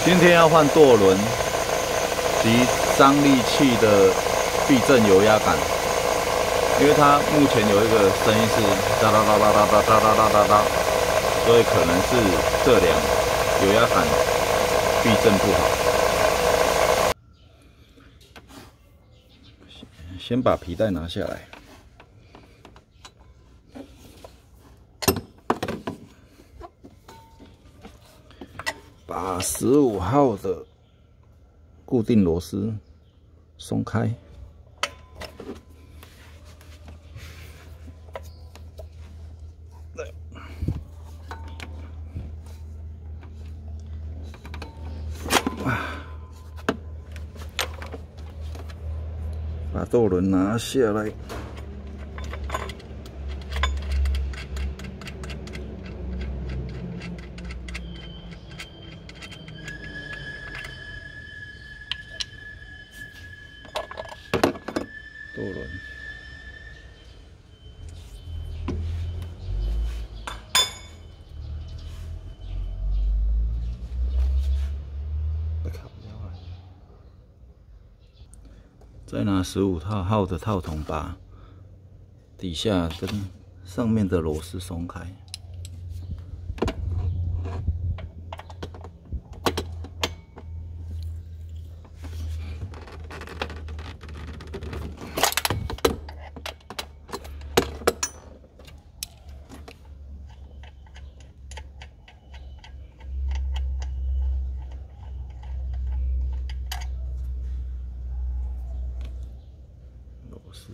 今天要换舵轮及张力器的避震油压杆，因为它目前有一个声音是哒哒哒哒哒哒哒哒哒哒，所以可能是这两油压杆避震不好。先把皮带拿下来。 把15号的固定螺丝松开，把舵轮拿下来。 舵轮，再拿15号的套筒把底下跟上面的螺丝松开。 螺丝，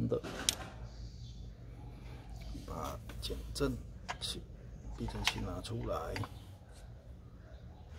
的，把减震器、避震器拿出来。